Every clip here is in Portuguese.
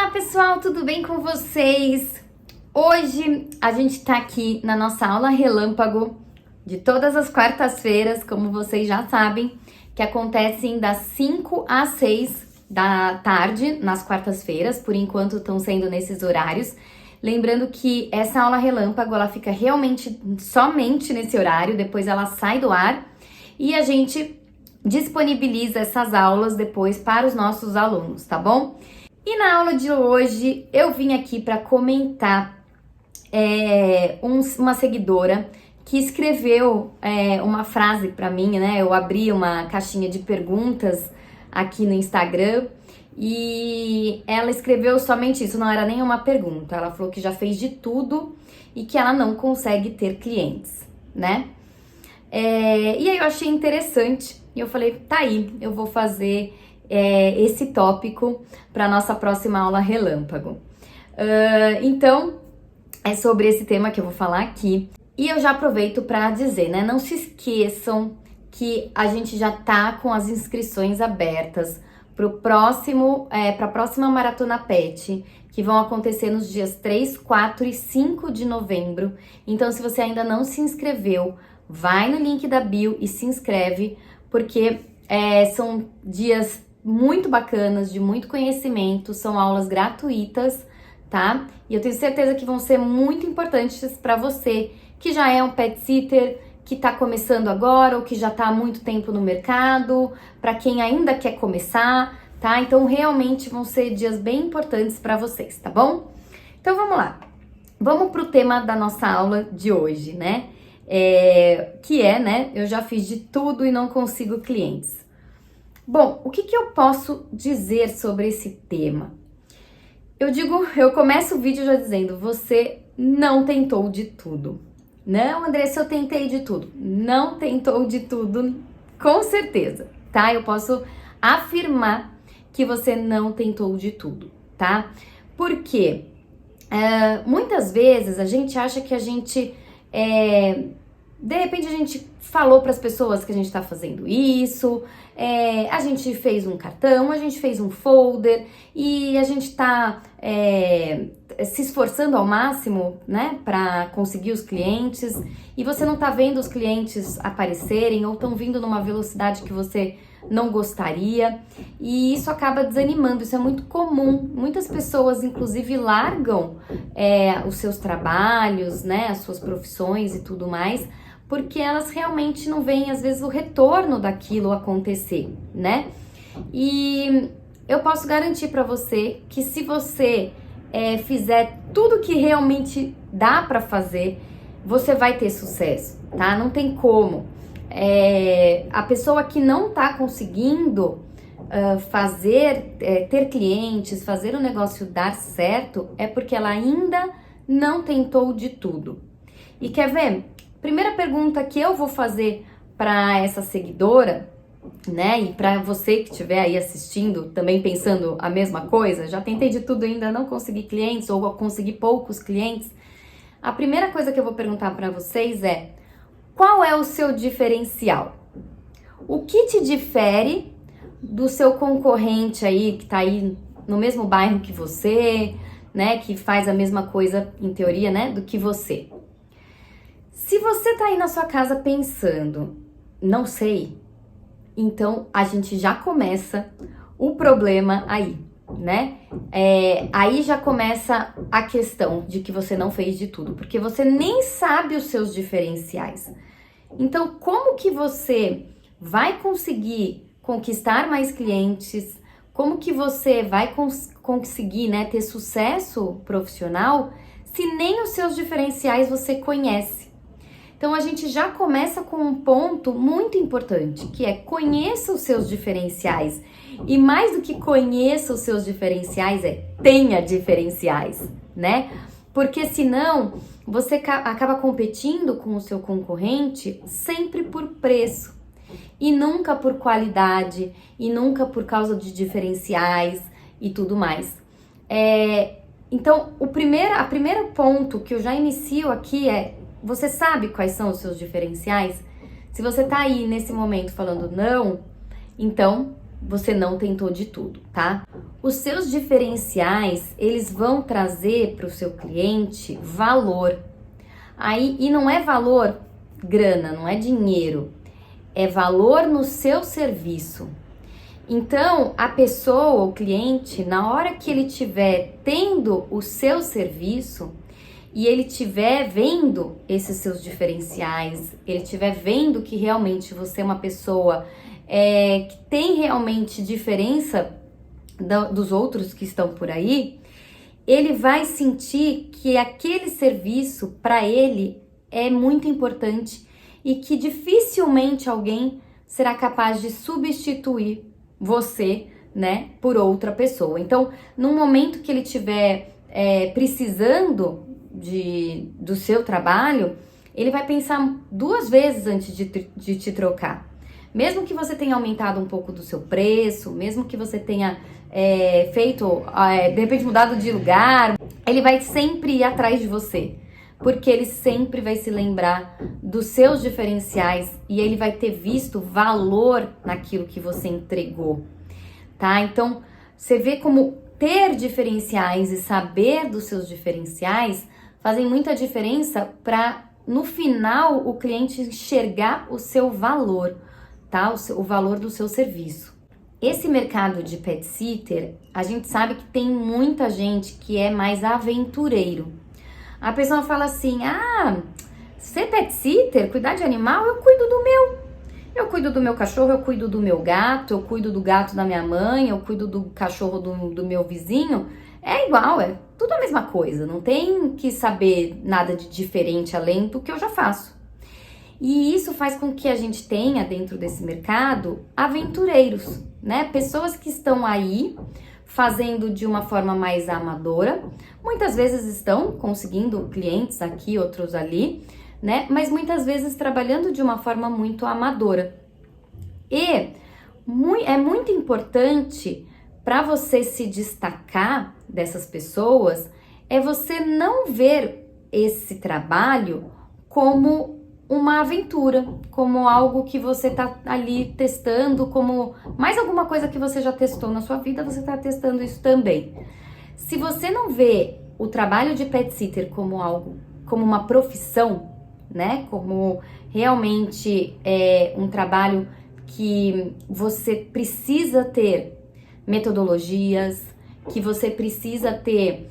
Olá pessoal, tudo bem com vocês? Hoje a gente tá aqui na nossa aula relâmpago de todas as quartas-feiras, como vocês já sabem, que acontecem das 5 às 6 da tarde nas quartas-feiras, por enquanto estão sendo nesses horários. Lembrando que essa aula relâmpago, ela fica realmente somente nesse horário, depois ela sai do ar e a gente disponibiliza essas aulas depois para os nossos alunos, tá bom? E na aula de hoje eu vim aqui para comentar uma seguidora que escreveu uma frase para mim, né? Eu abri uma caixinha de perguntas aqui no Instagram e ela escreveu somente isso, não era nenhuma pergunta. Ela falou que já fez de tudo e que ela não consegue ter clientes, né? E aí eu achei interessante e eu falei, tá aí, eu vou fazer esse tópico para nossa próxima aula relâmpago. Então, é sobre esse tema que eu vou falar aqui. E eu já aproveito para dizer, né? Não se esqueçam que a gente já tá com as inscrições abertas para a próxima Maratona Pet, que vão acontecer nos dias 3, 4 e 5 de novembro. Então, se você ainda não se inscreveu, vai no link da bio e se inscreve, porque são dias muito bacanas, de muito conhecimento, são aulas gratuitas, tá? E eu tenho certeza que vão ser muito importantes para você que já é um pet sitter, que tá começando agora ou que já tá há muito tempo no mercado, para quem ainda quer começar, tá? Então realmente vão ser dias bem importantes para vocês, tá bom? Então vamos lá. Vamos pro tema da nossa aula de hoje, né? Eu já fiz de tudo e não consigo clientes. Bom, o que eu posso dizer sobre esse tema? Eu começo o vídeo já dizendo, você não tentou de tudo. Não, Andressa, eu tentei de tudo. Não tentou de tudo, com certeza, tá? Eu posso afirmar que você não tentou de tudo, tá? Porque muitas vezes a gente acha que a gente... de repente a gente falou para as pessoas que a gente está fazendo isso, a gente fez um cartão, a gente fez um folder e a gente está se esforçando ao máximo, né, para conseguir os clientes e você não está vendo os clientes aparecerem ou estão vindo numa velocidade que você não gostaria e isso acaba desanimando, isso é muito comum. Muitas pessoas, inclusive, largam os seus trabalhos, né, as suas profissões e tudo mais, porque elas realmente não veem, às vezes, o retorno daquilo acontecer, né? E eu posso garantir para você que se você fizer tudo que realmente dá para fazer, você vai ter sucesso, tá? Não tem como. A pessoa que não tá conseguindo ter clientes, fazer o negócio dar certo, é porque ela ainda não tentou de tudo. E quer ver? Primeira pergunta que eu vou fazer para essa seguidora, né, e para você que estiver aí assistindo, também pensando a mesma coisa, já tentei de tudo e ainda não consegui clientes ou consegui poucos clientes. A primeira coisa que eu vou perguntar para vocês é: qual é o seu diferencial? O que te difere do seu concorrente aí, que tá aí no mesmo bairro que você, né, que faz a mesma coisa em teoria, né, do que você? Se você tá aí na sua casa pensando, não sei, então a gente já começa o problema aí, né? Aí já começa a questão de que você não fez de tudo, porque você nem sabe os seus diferenciais. Então, como que você vai conseguir conquistar mais clientes? Como que você vai conseguir, né, ter sucesso profissional se nem os seus diferenciais você conhece? Então, a gente já começa com um ponto muito importante, que é conheça os seus diferenciais. E mais do que conheça os seus diferenciais, tenha diferenciais, né? Porque senão, você acaba competindo com o seu concorrente sempre por preço. E nunca por qualidade, e nunca por causa de diferenciais e tudo mais. Então, o primeiro ponto que eu já inicio aqui você sabe quais são os seus diferenciais? Se você tá aí nesse momento falando não, então você não tentou de tudo, tá? Os seus diferenciais, eles vão trazer para o seu cliente valor. Aí, e não é valor grana, não é dinheiro, é valor no seu serviço. Então, a pessoa, o cliente, na hora que ele estiver tendo o seu serviço e ele estiver vendo esses seus diferenciais, ele estiver vendo que realmente você é uma pessoa que tem realmente diferença dos outros que estão por aí, ele vai sentir que aquele serviço para ele é muito importante e que dificilmente alguém será capaz de substituir você, né, por outra pessoa. Então, no momento que ele estiver precisando do seu trabalho, ele vai pensar 2 vezes antes de te trocar. Mesmo que você tenha aumentado um pouco do seu preço, mesmo que você tenha feito, de repente mudado de lugar, ele vai sempre ir atrás de você, porque ele sempre vai se lembrar dos seus diferenciais e ele vai ter visto valor naquilo que você entregou, tá? Então, você vê como ter diferenciais e saber dos seus diferenciais fazem muita diferença para, no final, o cliente enxergar o seu valor, tá? O valor do seu serviço. Esse mercado de pet sitter, a gente sabe que tem muita gente que é mais aventureiro. A pessoa fala assim, ser pet sitter, cuidar de animal, eu cuido do meu. Eu cuido do meu cachorro, eu cuido do meu gato, eu cuido do gato da minha mãe, eu cuido do cachorro do meu vizinho. É igual, é tudo a mesma coisa, não tem que saber nada de diferente além do que eu já faço. E isso faz com que a gente tenha dentro desse mercado aventureiros, né? Pessoas que estão aí fazendo de uma forma mais amadora, muitas vezes estão conseguindo clientes aqui, outros ali, né? Mas muitas vezes trabalhando de uma forma muito amadora. E é muito importante para você se destacar dessas pessoas, é você não ver esse trabalho como uma aventura, como algo que você tá ali testando, como mais alguma coisa que você já testou na sua vida, você tá testando isso também. Se você não vê o trabalho de pet sitter como algo, como uma profissão, né, como realmente um trabalho que você precisa ter metodologias, que você precisa ter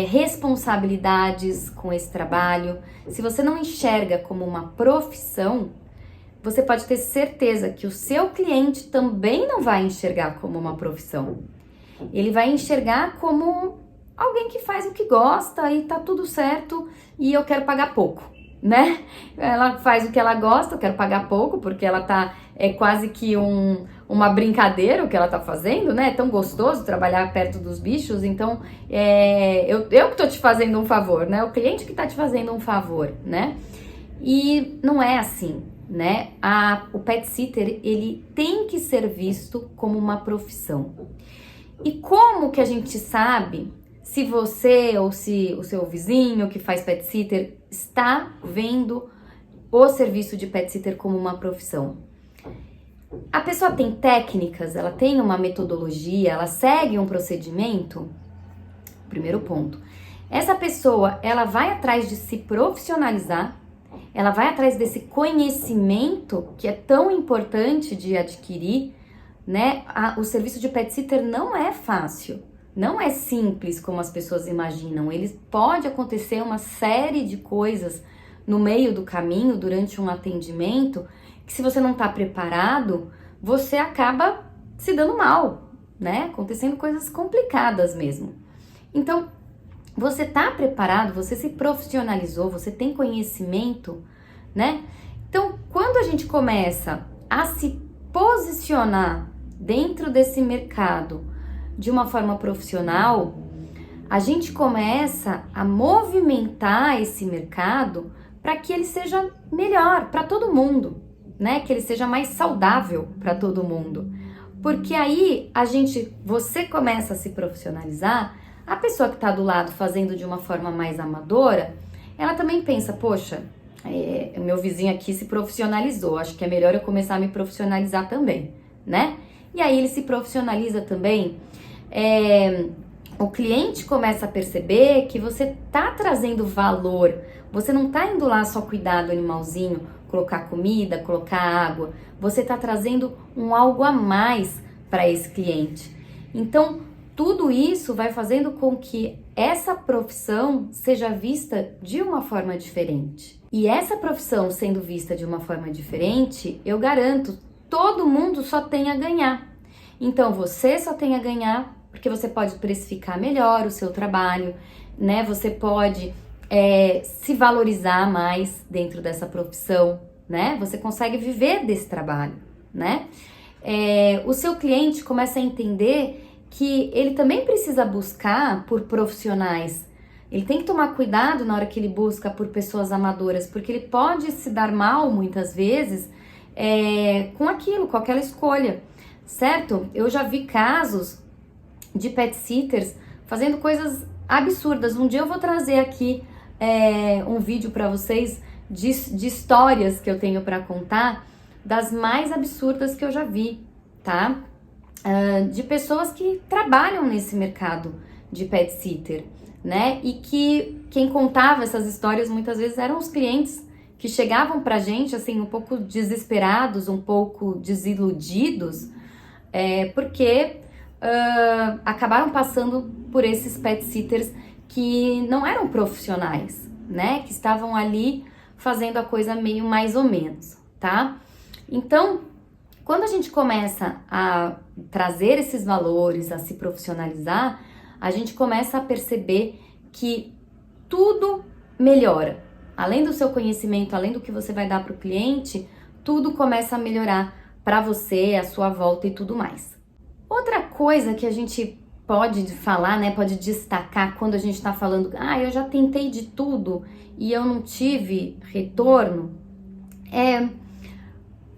responsabilidades com esse trabalho. Se você não enxerga como uma profissão, você pode ter certeza que o seu cliente também não vai enxergar como uma profissão. Ele vai enxergar como alguém que faz o que gosta e tá tudo certo e eu quero pagar pouco, né? Ela faz o que ela gosta, eu quero pagar pouco porque ela tá quase que uma brincadeira o que ela tá fazendo, né? É tão gostoso trabalhar perto dos bichos, então eu que tô te fazendo um favor, né? O cliente que tá te fazendo um favor, né? E não é assim, né? O pet sitter, ele tem que ser visto como uma profissão. E como que a gente sabe se você ou se o seu vizinho que faz pet sitter está vendo o serviço de pet sitter como uma profissão? A pessoa tem técnicas, ela tem uma metodologia, ela segue um procedimento? Primeiro ponto. Essa pessoa, ela vai atrás de se profissionalizar, ela vai atrás desse conhecimento que é tão importante de adquirir, né? O serviço de pet sitter não é fácil, não é simples como as pessoas imaginam. Pode acontecer uma série de coisas no meio do caminho, durante um atendimento, que se você não está preparado, você acaba se dando mal, né? Acontecendo coisas complicadas mesmo. Então, você está preparado, você se profissionalizou, você tem conhecimento, né? Então, quando a gente começa a se posicionar dentro desse mercado de uma forma profissional, a gente começa a movimentar esse mercado para que ele seja melhor para todo mundo, né? Que ele seja mais saudável para todo mundo. Porque aí você começa a se profissionalizar, a pessoa que está do lado fazendo de uma forma mais amadora, ela também pensa, poxa, meu vizinho aqui se profissionalizou, acho que é melhor eu começar a me profissionalizar também, né? E aí ele se profissionaliza também. O cliente começa a perceber que você tá trazendo valor. Você não tá indo lá só cuidar do animalzinho, colocar comida, colocar água. Você tá trazendo um algo a mais para esse cliente. Então, tudo isso vai fazendo com que essa profissão seja vista de uma forma diferente. E essa profissão sendo vista de uma forma diferente, eu garanto, todo mundo só tem a ganhar. Então, você só tem a ganhar porque você pode precificar melhor o seu trabalho, né? Você pode se valorizar mais dentro dessa profissão, né? Você consegue viver desse trabalho, né? O seu cliente começa a entender que ele também precisa buscar por profissionais. Ele tem que tomar cuidado na hora que ele busca por pessoas amadoras, porque ele pode se dar mal, muitas vezes, com aquilo, com aquela escolha, certo? Eu já vi casos de pet sitters fazendo coisas absurdas. Um dia eu vou trazer aqui um vídeo para vocês de histórias que eu tenho para contar, das mais absurdas que eu já vi, tá? De pessoas que trabalham nesse mercado de pet sitter, né? E que quem contava essas histórias muitas vezes eram os clientes que chegavam pra gente assim um pouco desesperados, um pouco desiludidos, porque acabaram passando por esses pet sitters que não eram profissionais, né? Que estavam ali fazendo a coisa meio mais ou menos, tá? Então, quando a gente começa a trazer esses valores, a se profissionalizar, a gente começa a perceber que tudo melhora. Além do seu conhecimento, além do que você vai dar para o cliente, tudo começa a melhorar para você, a sua volta e tudo mais. Outra coisa que a gente pode falar, né, pode destacar quando a gente está falando, eu já tentei de tudo e eu não tive retorno,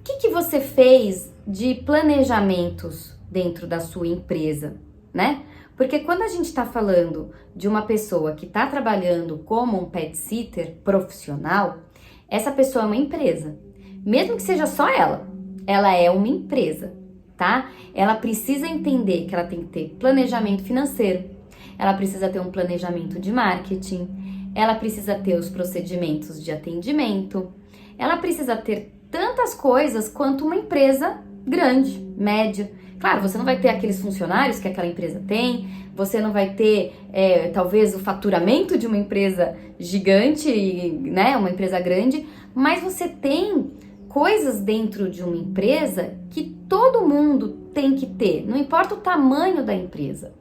o que você fez de planejamentos dentro da sua empresa, né? Porque quando a gente está falando de uma pessoa que está trabalhando como um pet sitter profissional, essa pessoa é uma empresa. Mesmo que seja só ela é uma empresa, tá? Ela precisa entender que ela tem que ter planejamento financeiro, ela precisa ter um planejamento de marketing, ela precisa ter os procedimentos de atendimento, ela precisa ter tantas coisas quanto uma empresa grande, média. Claro, você não vai ter aqueles funcionários que aquela empresa tem, você não vai ter, talvez, o faturamento de uma empresa gigante, né, uma empresa grande, mas você tem coisas dentro de uma empresa que todo mundo tem que ter, não importa o tamanho da empresa,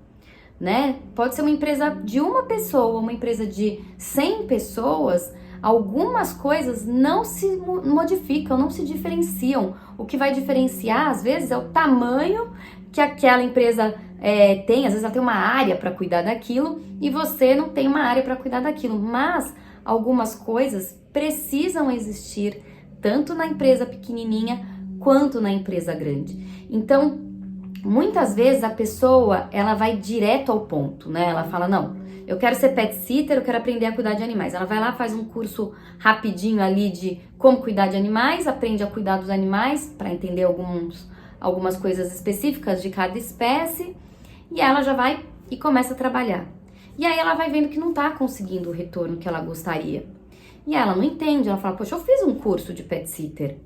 né? Pode ser uma empresa de uma pessoa, uma empresa de 100 pessoas, algumas coisas não se modificam, não se diferenciam. O que vai diferenciar, às vezes, é o tamanho que aquela empresa tem. Às vezes ela tem uma área para cuidar daquilo e você não tem uma área para cuidar daquilo. Mas algumas coisas precisam existir tanto na empresa pequenininha quanto na empresa grande. Então, muitas vezes a pessoa, ela vai direto ao ponto, né? Ela fala, não, eu quero ser pet sitter, eu quero aprender a cuidar de animais. Ela vai lá, faz um curso rapidinho ali de como cuidar de animais, aprende a cuidar dos animais para entender algumas coisas específicas de cada espécie e ela já vai e começa a trabalhar. E aí ela vai vendo que não tá conseguindo o retorno que ela gostaria. E ela não entende, ela fala, poxa, eu fiz um curso de pet sitter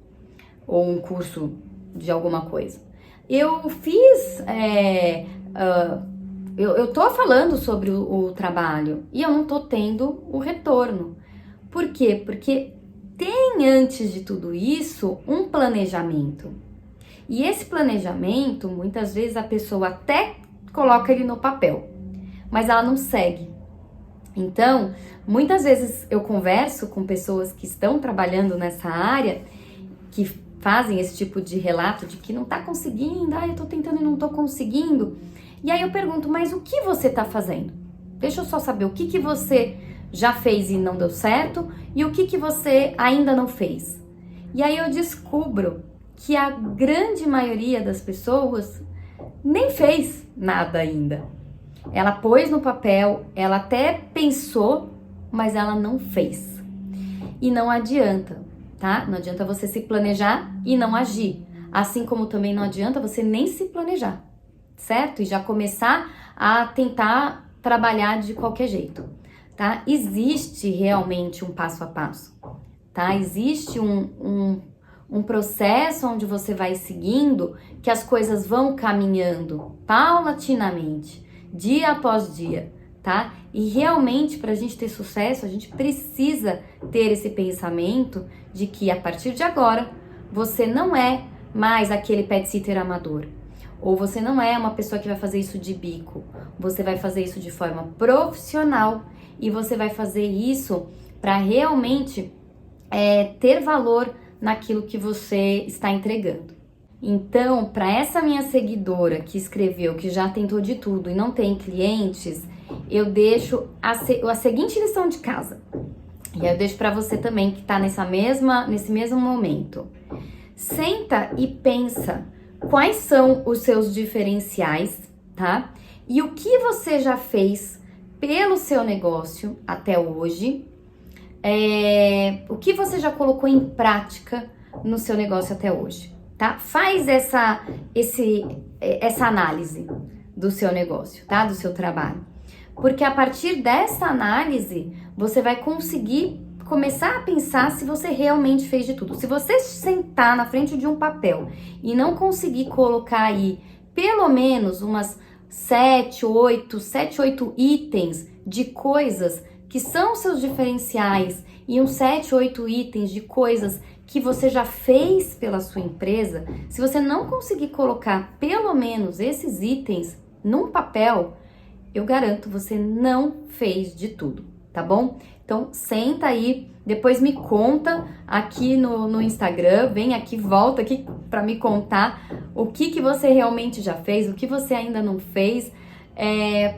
ou um curso de alguma coisa. Eu fiz... Eu tô falando sobre o trabalho e eu não tô tendo o retorno. Por quê? Porque tem, antes de tudo isso, um planejamento. E esse planejamento, muitas vezes a pessoa até coloca ele no papel, mas ela não segue. Então, muitas vezes eu converso com pessoas que estão trabalhando nessa área, que fazem esse tipo de relato de que não tá conseguindo, eu tô tentando e não tô conseguindo. E aí eu pergunto, mas o que você tá fazendo? Deixa eu só saber o que você já fez e não deu certo e o que você ainda não fez. E aí eu descubro que a grande maioria das pessoas nem fez nada ainda. Ela pôs no papel, ela até pensou, mas ela não fez. E não adianta, tá? Não adianta você se planejar e não agir. assim como também não adianta você nem se planejar, certo? E já começar a tentar trabalhar de qualquer jeito, tá? Existe realmente um passo a passo, tá? Existe um processo onde você vai seguindo, que as coisas vão caminhando paulatinamente, dia após dia, tá? E realmente, para a gente ter sucesso, a gente precisa ter esse pensamento de que a partir de agora, você não é mais aquele pet sitter amador. Ou você não é uma pessoa que vai fazer isso de bico. Você vai fazer isso de forma profissional e você vai fazer isso para realmente ter valor naquilo que você está entregando. Então, para essa minha seguidora que escreveu que já tentou de tudo e não tem clientes, eu deixo a seguinte lição de casa. E aí eu deixo para você também que está nesse mesmo momento. Senta e pensa quais são os seus diferenciais, tá? E o que você já fez pelo seu negócio até hoje, o que você já colocou em prática no seu negócio até hoje, tá? Faz essa análise do seu negócio, tá? Do seu trabalho. Porque a partir dessa análise, você vai conseguir começar a pensar se você realmente fez de tudo. Se você sentar na frente de um papel e não conseguir colocar aí pelo menos umas 7, 8 itens de coisas que são seus diferenciais e uns 7, 8 itens de coisas que você já fez pela sua empresa, se você não conseguir colocar pelo menos esses itens num papel, eu garanto, você não fez de tudo, tá bom? Então, senta aí, depois me conta aqui no Instagram, vem aqui, volta aqui para me contar o que você realmente já fez, o que você ainda não fez,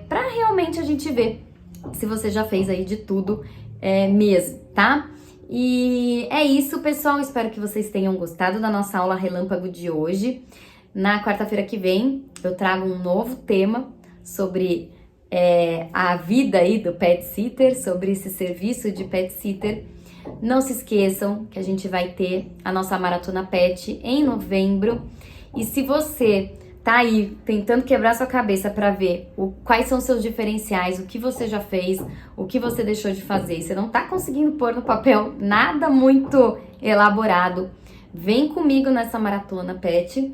para realmente a gente ver se você já fez aí de tudo mesmo, tá? E é isso, pessoal, espero que vocês tenham gostado da nossa aula relâmpago de hoje. Na quarta-feira que vem, eu trago um novo tema sobre a vida aí do pet sitter, sobre esse serviço de pet sitter. Não se esqueçam que a gente vai ter a nossa Maratona Pet em novembro. E se você tá aí tentando quebrar sua cabeça para ver quais são os seus diferenciais, o que você já fez, o que você deixou de fazer, e você não tá conseguindo pôr no papel nada muito elaborado, vem comigo nessa Maratona Pet,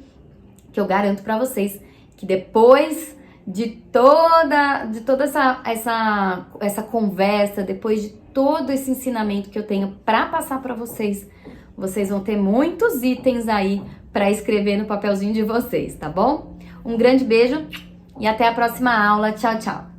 que eu garanto para vocês que depois de toda essa conversa, depois de todo esse ensinamento que eu tenho para passar para vocês, vocês vão ter muitos itens aí para escrever no papelzinho de vocês, tá bom? Um grande beijo e até a próxima aula. Tchau, tchau!